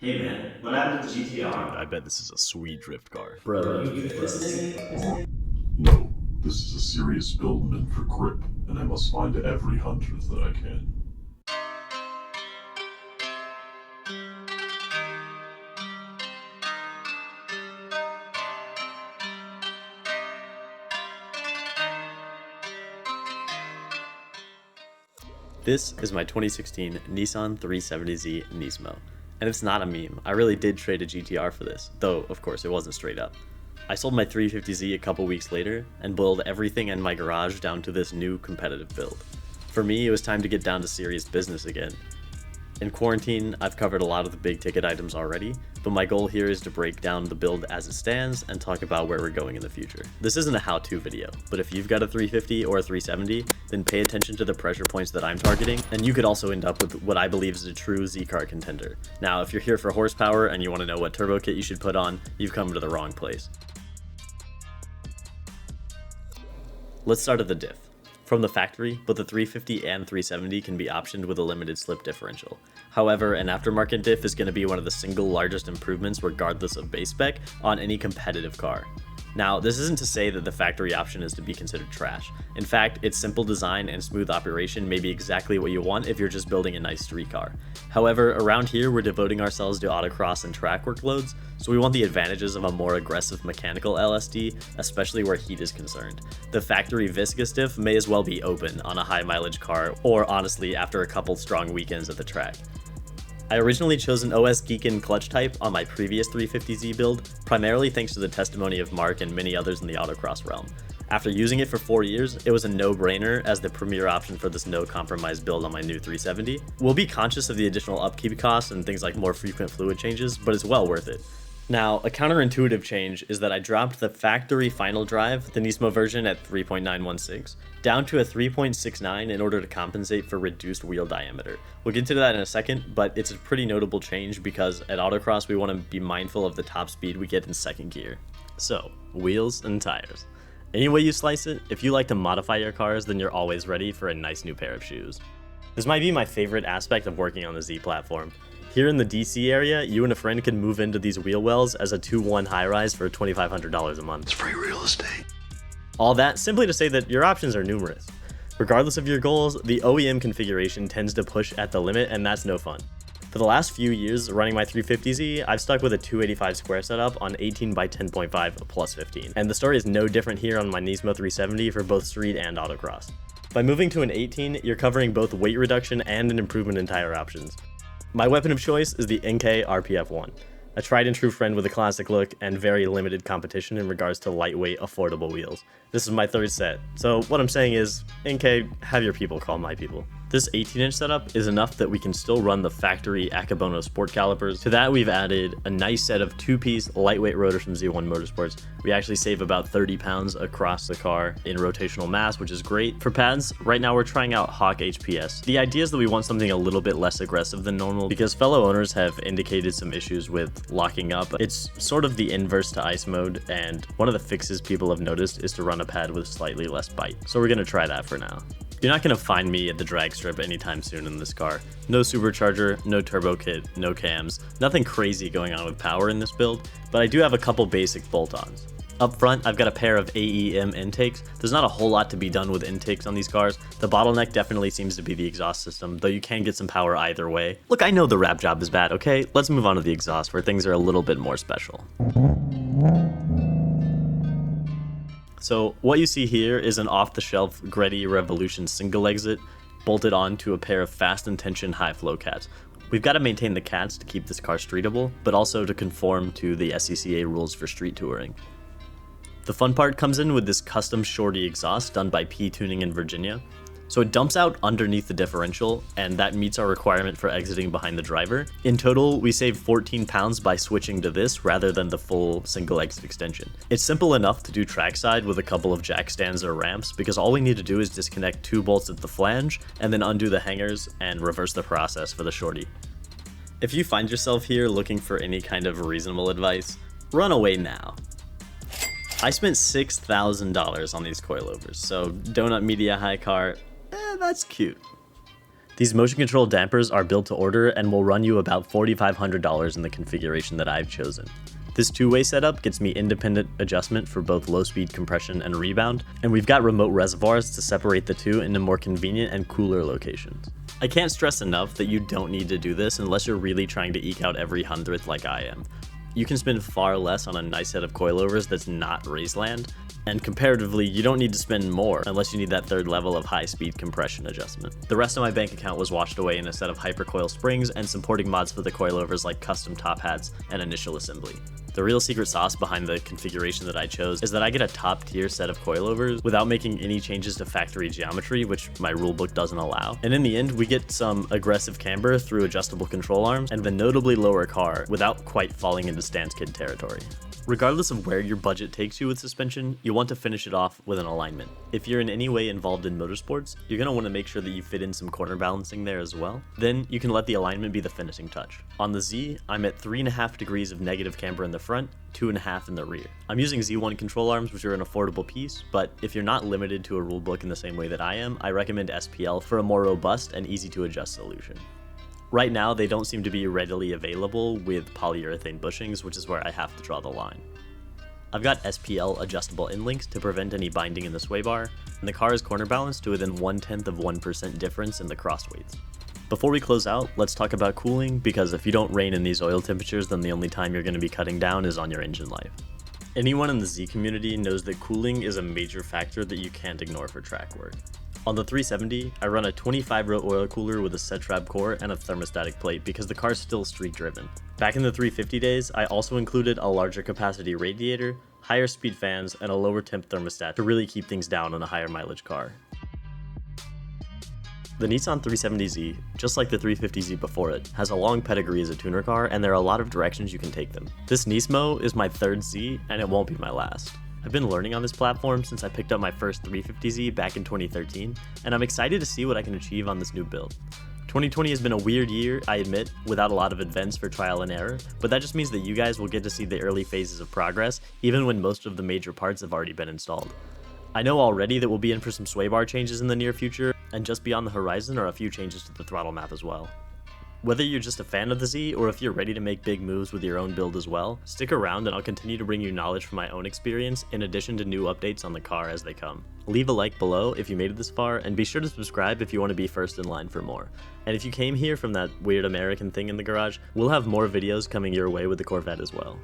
Hey man, what happened to the Dude, GTR? I bet this is a sweet drift car. Bro, you fixing it? No, this is a serious build meant for grip, and I must find every hundredth that I can. This is my 2016 Nissan 370Z Nismo. And it's not a meme. I really did trade a GTR for this, though of course it wasn't straight up. I sold my 350Z a couple weeks later and boiled everything in my garage down to this new competitive build. For me, it was time to get down to serious business again. In quarantine, I've covered a lot of the big ticket items already, but my goal here is to break down the build as it stands and talk about where we're going in the future. This isn't a how-to video, but if you've got a 350 or a 370, then pay attention to the pressure points that I'm targeting, and you could also end up with what I believe is a true Z-car contender. Now, if you're here for horsepower and you want to know what turbo kit you should put on, you've come to the wrong place. Let's start at the diff. From the factory, both the 350 and 370 can be optioned with a limited slip differential. However, an aftermarket diff is going to be one of the single largest improvements regardless of base spec on any competitive car. Now, this isn't to say that the factory option is to be considered trash. In fact, its simple design and smooth operation may be exactly what you want if you're just building a nice street car. However, around here we're devoting ourselves to autocross and track workloads, so we want the advantages of a more aggressive mechanical LSD, especially where heat is concerned. The factory viscous diff may as well be open on a high mileage car, or honestly after a couple strong weekends at the track. I originally chose an OS Geekin clutch type on my previous 350Z build, primarily thanks to the testimony of Mark and many others in the autocross realm. After using it for 4 years, it was a no-brainer as the premier option for this no-compromise build on my new 370. We'll be conscious of the additional upkeep costs and things like more frequent fluid changes, but it's well worth it. Now, a counterintuitive change is that I dropped the factory final drive, the Nismo version at 3.916, down to a 3.69 in order to compensate for reduced wheel diameter. We'll get to that in a second, but it's a pretty notable change because at autocross we want to be mindful of the top speed we get in second gear. So, wheels and tires. Any way you slice it, if you like to modify your cars, then you're always ready for a nice new pair of shoes. This might be my favorite aspect of working on the Z platform. Here in the DC area, you and a friend can move into these wheel wells as a 2-1 high-rise for $2,500 a month. It's free real estate. All that simply to say that your options are numerous. Regardless of your goals, the OEM configuration tends to push at the limit, and that's no fun. For the last few years running my 350Z, I've stuck with a 285 square setup on 18 by 10.5 plus 15. And the story is no different here on my Nismo 370 for both street and autocross. By moving to an 18, you're covering both weight reduction and an improvement in tire options. My weapon of choice is the NK RPF1, a tried and true friend with a classic look and very limited competition in regards to lightweight, affordable wheels. This is my third set, so what I'm saying is, NK, have your people call my people. This 18-inch setup is enough that we can still run the factory Akabono sport calipers. To that, we've added a nice set of 2-piece lightweight rotors from Z1 Motorsports. We actually save about 30 pounds across the car in rotational mass, which is great. For pads, right now we're trying out Hawk HPS. The idea is that we want something a little bit less aggressive than normal because fellow owners have indicated some issues with locking up. It's sort of the inverse to ice mode, and one of the fixes people have noticed is to run a pad with slightly less bite. So we're gonna try that for now. You're not going to find me at the drag strip anytime soon in this car. No supercharger, no turbo kit, no cams, nothing crazy going on with power in this build, but I do have a couple basic bolt-ons. Up front, I've got a pair of AEM intakes. There's not a whole lot to be done with intakes on these cars. The bottleneck definitely seems to be the exhaust system, though you can get some power either way. Look, I know the wrap job is bad, okay? Let's move on to the exhaust where things are a little bit more special. So what you see here is an off-the-shelf Greddy Revolution single exit bolted onto a pair of fast intention high flow cats. We've got to maintain the cats to keep this car streetable, but also to conform to the SCCA rules for street touring. The fun part comes in with this custom shorty exhaust done by P Tuning in Virginia. So it dumps out underneath the differential, and that meets our requirement for exiting behind the driver. In total, we save 14 pounds by switching to this rather than the full single exit extension. It's simple enough to do trackside with a couple of jack stands or ramps because all we need to do is disconnect 2 bolts at the flange and then undo the hangers and reverse the process for the shorty. If you find yourself here looking for any kind of reasonable advice, run away now. I spent $6,000 on these coilovers, so Donut Media High Car, that's cute. These motion control dampers are built to order and will run you about $4,500 in the configuration that I've chosen. This two-way setup gets me independent adjustment for both low-speed compression and rebound, and we've got remote reservoirs to separate the two into more convenient and cooler locations. I can't stress enough that you don't need to do this unless you're really trying to eke out every hundredth like I am. You can spend far less on a nice set of coilovers that's not Raceland, and comparatively, you don't need to spend more unless you need that third level of high-speed compression adjustment. The rest of my bank account was washed away in a set of hypercoil springs and supporting mods for the coilovers like custom top hats and initial assembly. The real secret sauce behind the configuration that I chose is that I get a top-tier set of coilovers without making any changes to factory geometry, which my rulebook doesn't allow. And in the end, we get some aggressive camber through adjustable control arms and the notably lower car without quite falling into stance kid territory. Regardless of where your budget takes you with suspension, you want to finish it off with an alignment. If you're in any way involved in motorsports, you're going to want to make sure that you fit in some corner balancing there as well. Then you can let the alignment be the finishing touch. On the Z, I'm at 3.5 degrees of negative camber in the front, 2.5 in the rear. I'm using Z1 control arms, which are an affordable piece, but if you're not limited to a rulebook in the same way that I am, I recommend SPL for a more robust and easy to adjust solution. Right now, they don't seem to be readily available with polyurethane bushings, which is where I have to draw the line. I've got SPL adjustable end links to prevent any binding in the sway bar, and the car is corner balanced to within 0.1% difference in the cross weights. Before we close out, let's talk about cooling, because if you don't rein in these oil temperatures, then the only time you're going to be cutting down is on your engine life. Anyone in the Z community knows that cooling is a major factor that you can't ignore for track work. On the 370, I run a 25-row oil cooler with a set-trap core and a thermostatic plate because the car's still street-driven. Back in the 350 days, I also included a larger capacity radiator, higher speed fans, and a lower temp thermostat to really keep things down on a higher mileage car. The Nissan 370Z, just like the 350Z before it, has a long pedigree as a tuner car, and there are a lot of directions you can take them. This Nismo is my third Z, and it won't be my last. I've been learning on this platform since I picked up my first 350Z back in 2013, and I'm excited to see what I can achieve on this new build. 2020 has been a weird year, I admit, without a lot of events for trial and error, but that just means that you guys will get to see the early phases of progress, even when most of the major parts have already been installed. I know already that we'll be in for some sway bar changes in the near future, and just beyond the horizon are a few changes to the throttle map as well. Whether you're just a fan of the Z, or if you're ready to make big moves with your own build as well, stick around and I'll continue to bring you knowledge from my own experience, in addition to new updates on the car as they come. Leave a like below if you made it this far, and be sure to subscribe if you want to be first in line for more. And if you came here from that weird American thing in the garage, we'll have more videos coming your way with the Corvette as well.